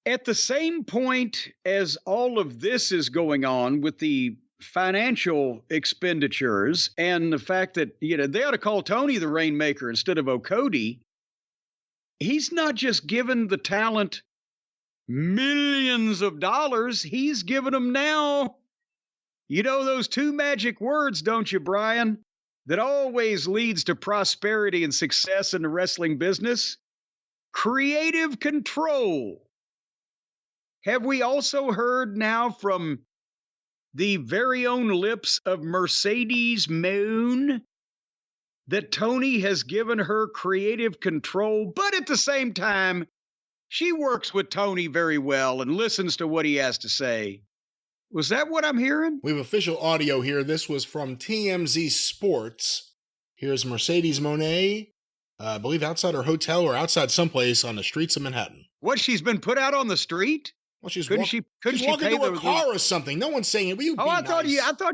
At the same point as all of this is going on with the financial expenditures and the fact that, they ought to call Tony the Rainmaker instead of Okody, he's not just given the talent millions of dollars, he's giving them now. You know those two magic words, don't you, Brian? That always leads to prosperity and success in the wrestling business? Creative control. Have we also heard now from the very own lips of Mercedes Mon that Tony has given her creative control, but at the same time, she works with Tony very well and listens to what he has to say? Was that what I'm hearing? We have official audio here. This was from TMZ Sports. Here's Mercedes Mon, I believe outside her hotel or outside someplace on the streets of Manhattan. What, she's been put out on the street? Well, she's walking to a car or something. No one's saying it. I thought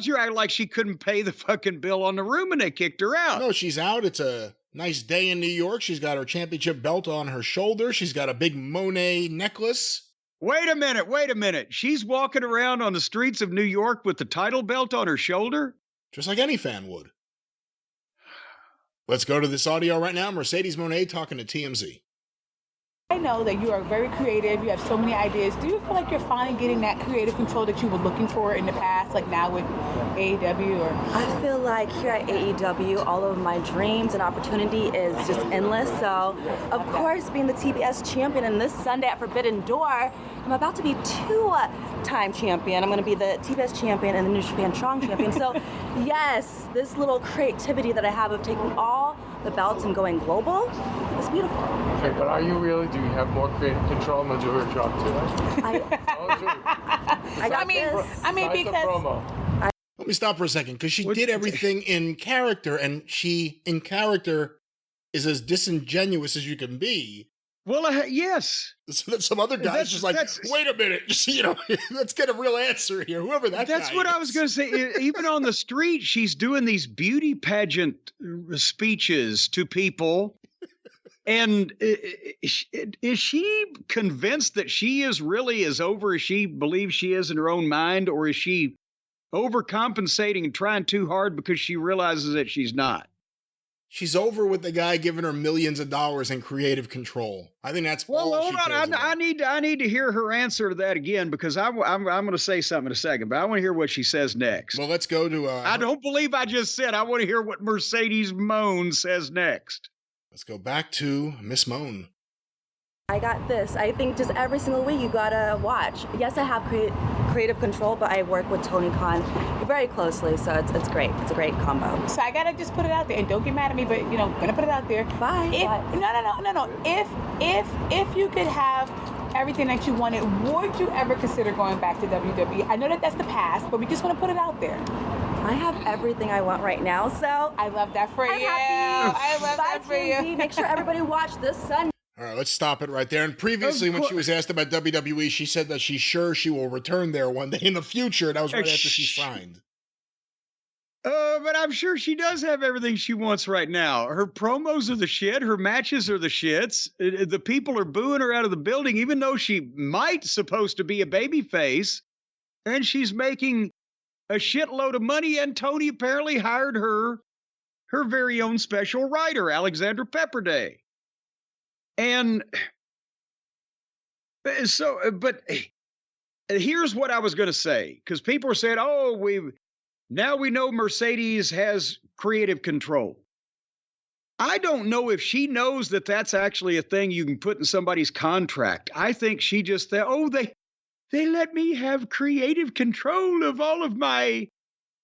you acted like she couldn't pay the fucking bill on the room and they kicked her out. No, she's out. It's a nice day in New York. She's got her championship belt on her shoulder. She's got a big Monet necklace. Wait a minute. She's walking around on the streets of New York with the title belt on her shoulder? Just like any fan would. Let's go to this audio right now. Mercedes Mon talking to TMZ. I know that you are very creative. You have so many ideas. Do you feel like you're finally getting that creative control that you were looking for in the past, like now with AEW? Or I feel like here at AEW, all of my dreams and opportunity is just endless. So, of course, being the TBS champion, and this Sunday at Forbidden Door, I'm about to be two-time champion. I'm going to be the TBS champion and the New Japan Strong champion. So, yes, this little creativity that I have of taking all the belts and going global is beautiful. Okay, but are you really? Do you have more creative control? I'm gonna do her job too. I mean, because let me stop for a second, because she did everything in character, and she, in character, is as disingenuous as you can be. Well, yes. So that some other guy's just like, wait a minute, let's get a real answer here. Whoever that guy is. That's what I was going to say. Even on the street, she's doing these beauty pageant speeches to people. And is she convinced that she is really as over as she believes she is in her own mind? Or is she overcompensating and trying too hard because she realizes that she's not? She's over with the guy giving her millions of dollars in creative control. I think that's hold on. I need to hear her answer to that again, because I'm going to say something in a second, but I want to hear what she says next. Well, let's go to. I don't believe I just said. I want to hear what Mercedes Mon says next. Let's go back to Miss Mone. I got this. I think just every single week you gotta watch. Yes, I have creative control, but I work with Tony Khan very closely, so it's great. It's a great combo. So I gotta just put it out there, and don't get mad at me, but gonna put it out there. Bye. No. If you could have everything that you wanted, would you ever consider going back to WWE? I know that that's the past, but we just want to put it out there. I have everything I want right now, so I love that for you. Happy. I love that for you. Make sure everybody watch this Sunday. All right, let's stop it right there. And previously, when she was asked about WWE, she said that she's sure she will return there one day in the future. That was right after she signed. But I'm sure she does have everything she wants right now. Her promos are the shit. Her matches are the shits. The people are booing her out of the building, even though she might supposed to be a babyface. And she's making a shitload of money. And Tony apparently hired her very own special writer, Alexandra Pepperday. And so, but here's what I was going to say, because people are saying, now we know Mercedes has creative control. I don't know if she knows that that's actually a thing you can put in somebody's contract. I think she just thought, they let me have creative control of all of my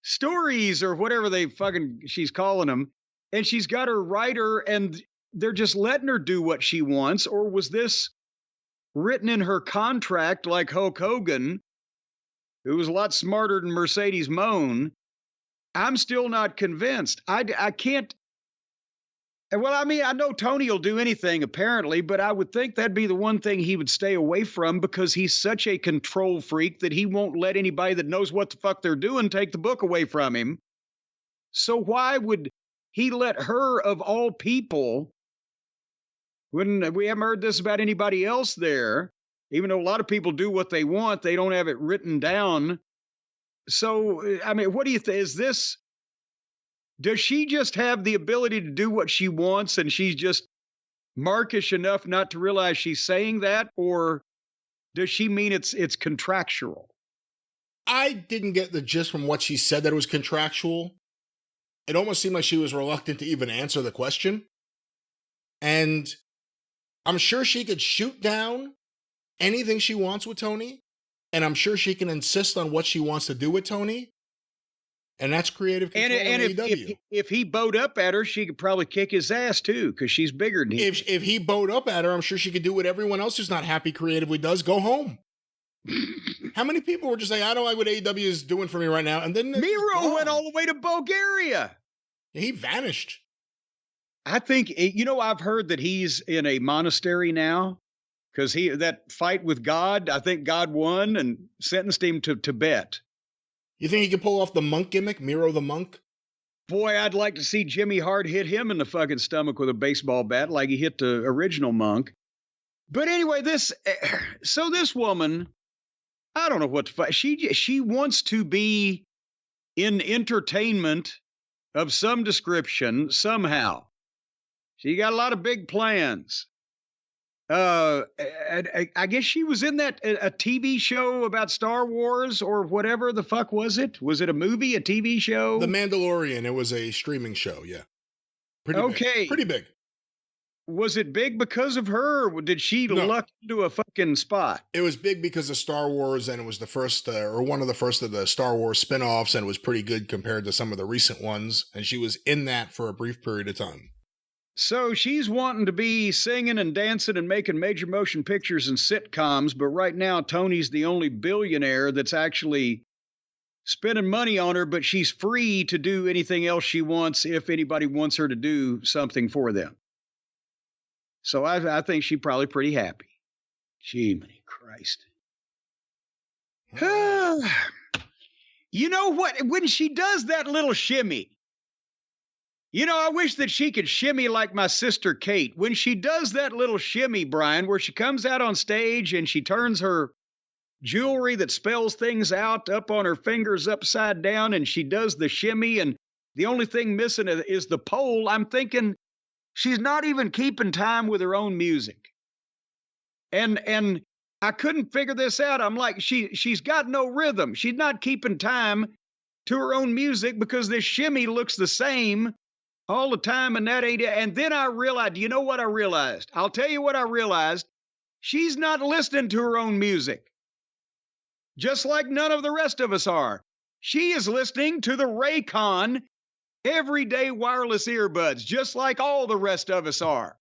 stories or whatever she's calling them. And she's got her writer and they're just letting her do what she wants. Or was this written in her contract like Hulk Hogan, who was a lot smarter than Mercedes Mon? I'm still not convinced. I can't. Well, I mean, I know Tony will do anything apparently, but I would think that'd be the one thing he would stay away from, because he's such a control freak that he won't let anybody that knows what the fuck they're doing take the book away from him. So why would he let her, of all people, when we haven't heard this about anybody else there, Even though a lot of people do what they want, they don't have it written down. So, I mean, what do you think? Does she just have the ability to do what she wants and she's just markish enough not to realize she's saying that? Or does she mean it's contractual? I didn't get the gist from what she said that it was contractual. It almost seemed like she was reluctant to even answer the question. And I'm sure she could shoot down anything she wants with Tony. And I'm sure she can insist on what she wants to do with Tony. And that's creative control And if he bowed up at her, she could probably kick his ass too, because she's bigger than him. If he bowed up at her, I'm sure she could do what everyone else who's not happy creatively does, go home. How many people were just saying, I don't like what AEW is doing for me right now? And then Miro went all the way to Bulgaria. He vanished. I think, I've heard that he's in a monastery now because that fight with God, I think God won and sentenced him to Tibet. You think he could pull off the monk gimmick, Miro the monk? Boy, I'd like to see Jimmy Hart hit him in the fucking stomach with a baseball bat like he hit the original monk. But anyway, this woman, I don't know what the fuck. She wants to be in entertainment of some description somehow. She got a lot of big plans. I guess she was in a TV show about Star Wars or whatever the fuck was it? Was it a movie, a TV show? The Mandalorian. It was a streaming show, yeah. Pretty big. Was it big because of her, or did she luck into a fucking spot? It was big because of Star Wars, and it was the first, or one of the first of the Star Wars spin-offs, and it was pretty good compared to some of the recent ones, and she was in that for a brief period of time. So she's wanting to be singing and dancing and making major motion pictures and sitcoms, but right now Tony's the only billionaire that's actually spending money on her, but she's free to do anything else she wants if anybody wants her to do something for them. So I think she's probably pretty happy. Jiminy Christ. You know what? When she does that little shimmy, I wish that she could shimmy like my sister Kate. When she does that little shimmy, Brian, where she comes out on stage and she turns her jewelry that spells things out up on her fingers upside down and she does the shimmy and the only thing missing is the pole, I'm thinking she's not even keeping time with her own music. And I couldn't figure this out. I'm like, she's got no rhythm. She's not keeping time to her own music because this shimmy looks the same all the time, and that ain't it. And then I realized, you know what I realized? I'll tell you what I realized. She's not listening to her own music, just like none of the rest of us are. She is listening to the Raycon everyday wireless earbuds, just like all the rest of us are.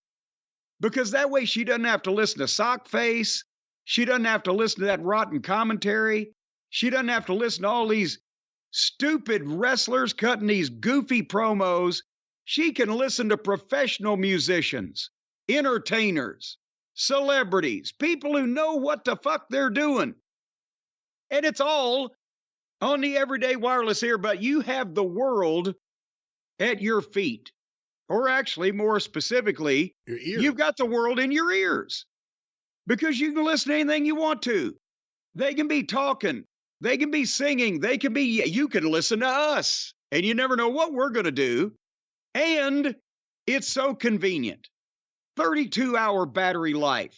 Because that way she doesn't have to listen to Sockface. She doesn't have to listen to that rotten commentary. She doesn't have to listen to all these stupid wrestlers cutting these goofy promos. She can listen to professional musicians, entertainers, celebrities, people who know what the fuck they're doing. And it's all on the everyday wireless earbud. You have the world at your feet. Or actually, more specifically, your ear. You've got the world in your ears. Because you can listen to anything you want to. They can be talking. They can be singing. You can listen to us. And you never know what we're going to do. And it's so convenient. 32-hour battery life.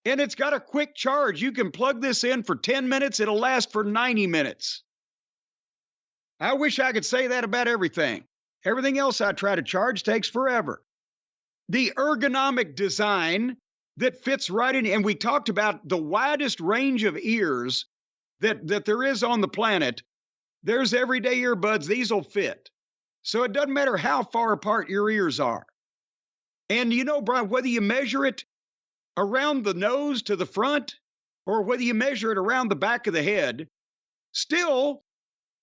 And it's got a quick charge. You can plug this in for 10 minutes. It'll last for 90 minutes. I wish I could say that about everything. Everything else I try to charge takes forever. The ergonomic design that fits right in. And we talked about the widest range of ears that there is on the planet. There's everyday earbuds. These will fit. So it doesn't matter how far apart your ears are. And Brian, whether you measure it around the nose to the front or whether you measure it around the back of the head, still,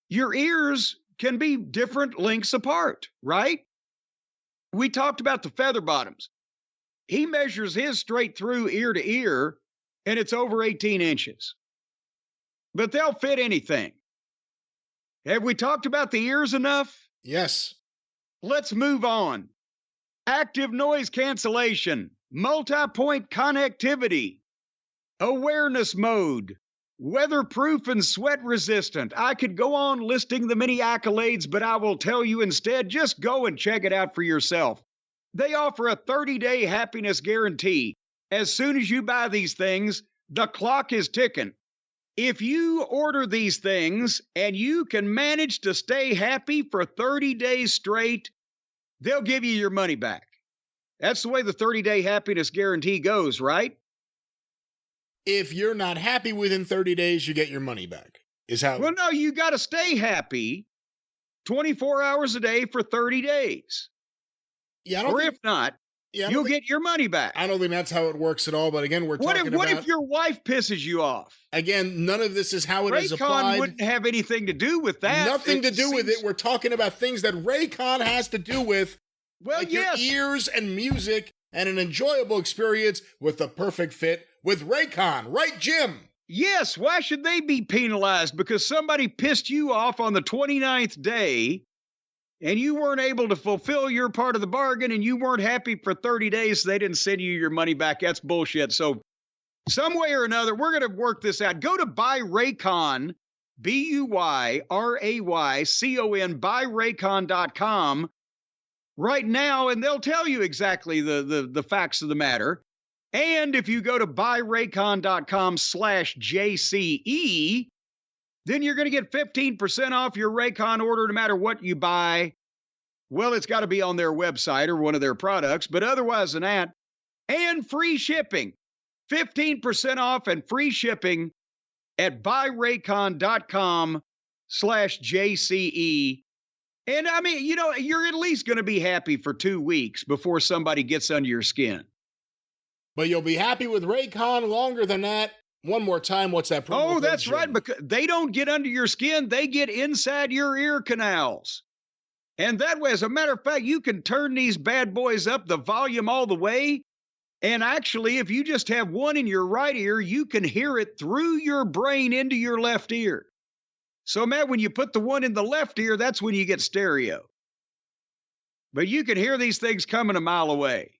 your ears can be different lengths apart, right? We talked about the feather bottoms. He measures his straight through ear to ear, and it's over 18 inches. But they'll fit anything. Have we talked about the ears enough? Yes. Let's move on. Active noise cancellation, multi-point connectivity, awareness mode, weatherproof and sweat resistant. I could go on listing the many accolades, but I will tell you instead, just go and check it out for yourself. They offer a 30-day happiness guarantee. As soon as you buy these things, the clock is ticking. If you order these things and you can manage to stay happy for 30 days straight, they'll give you your money back. That's the way the 30-day happiness guarantee goes, right? If you're not happy within 30 days, you get your money back. Is how. Well, no, you got to stay happy 24 hours a day for 30 days. Yeah, or if not, you'll get your money back. I don't think that's how it works at all. But again, we're talking about... What if your wife pisses you off? Again, none of this is how it is applied. Raycon wouldn't have anything to do with that. Nothing to do with it. We're talking about things that Raycon has to do with. Well, like yes. Your ears and music and an enjoyable experience with the perfect fit with Raycon. Right, Jim? Yes. Why should they be penalized? Because somebody pissed you off on the 29th day and you weren't able to fulfill your part of the bargain and you weren't happy for 30 days, so they didn't send you your money back. That's bullshit. So some way or another, we're going to work this out. Go to BuyRaycon, BuyRaycon, BuyRaycon.com right now, and they'll tell you exactly the facts of the matter. And if you go to BuyRaycon.com/JCE, then you're going to get 15% off your Raycon order no matter what you buy. Well, it's got to be on their website or one of their products, but otherwise than that, and free shipping. 15% off and free shipping at BuyRaycon.com/JCE. And I mean, you know, you're at least going to be happy for 2 weeks before somebody gets under your skin. But you'll be happy with Raycon longer than that. One more time, what's that promo code? Oh, that's right, because they don't get under your skin. They get inside your ear canals. And that way, as a matter of fact, you can turn these bad boys up the volume all the way. And actually, if you just have one in your right ear, you can hear it through your brain into your left ear. So, Matt, when you put the one in the left ear, that's when you get stereo. But you can hear these things coming a mile away.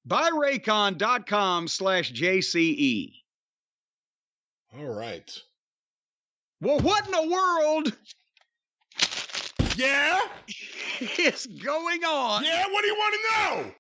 BuyRaycon.com/JCE. All right. Well, what in the world Yeah? is going on? Yeah, what do you want to know?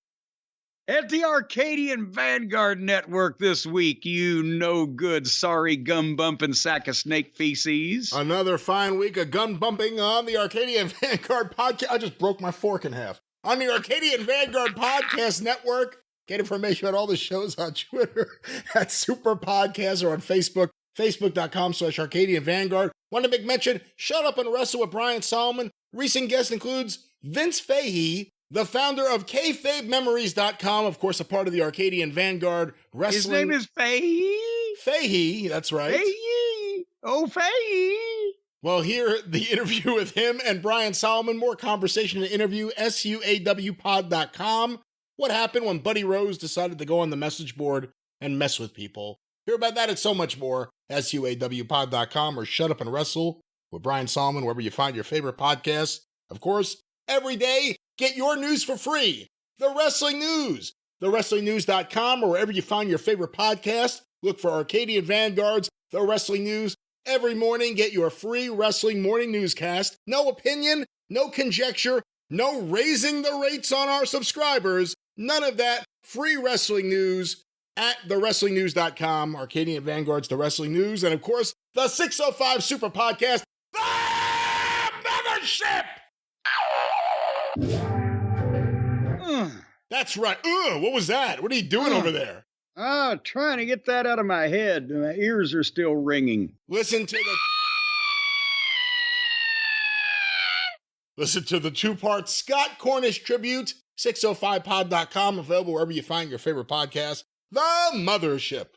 At the Arcadian Vanguard Network this week, you no good, sorry, gum bumping sack of snake feces. Another fine week of gun bumping on the Arcadian Vanguard podcast. I just broke my fork in half. On the Arcadian Vanguard Podcast Network. Get information about all the shows on Twitter at Superpodcast or on Facebook, facebook.com/Arcadian Vanguard. Want to make mention, Shut Up and Wrestle with Brian Solomon. Recent guest includes Vince Fahey, the founder of KayfabeMemories.com, of course, a part of the Arcadian Vanguard Wrestling. His name is Fahey. Fahey, that's right. Fahey. Oh, Fahey. Well, here, the interview with him and Brian Solomon. More conversation and interview, SUAWpod.com. What happened when Buddy Rose decided to go on the message board and mess with people? Hear about that and so much more, SUAWpod.com or Shut Up and Wrestle with Brian Solomon, wherever you find your favorite podcasts. Of course, every day, get your news for free. The Wrestling News. TheWrestlingNews.com or wherever you find your favorite podcast. Look for Arcadian Vanguard's The Wrestling News. Every morning, get your free wrestling morning newscast. No opinion, no conjecture, no raising the rates on our subscribers. None of that. Free wrestling news at TheWrestlingNews.com. Arcadian Vanguard's The Wrestling News. And of course, the 605 Super Podcast, The Mothership! That's right. What was that? What are you doing over there? Trying to get that out of my head. My ears are still ringing. Listen to the two-part Scott Cornish tribute, 605pod.com, available wherever you find your favorite podcast. The Mothership.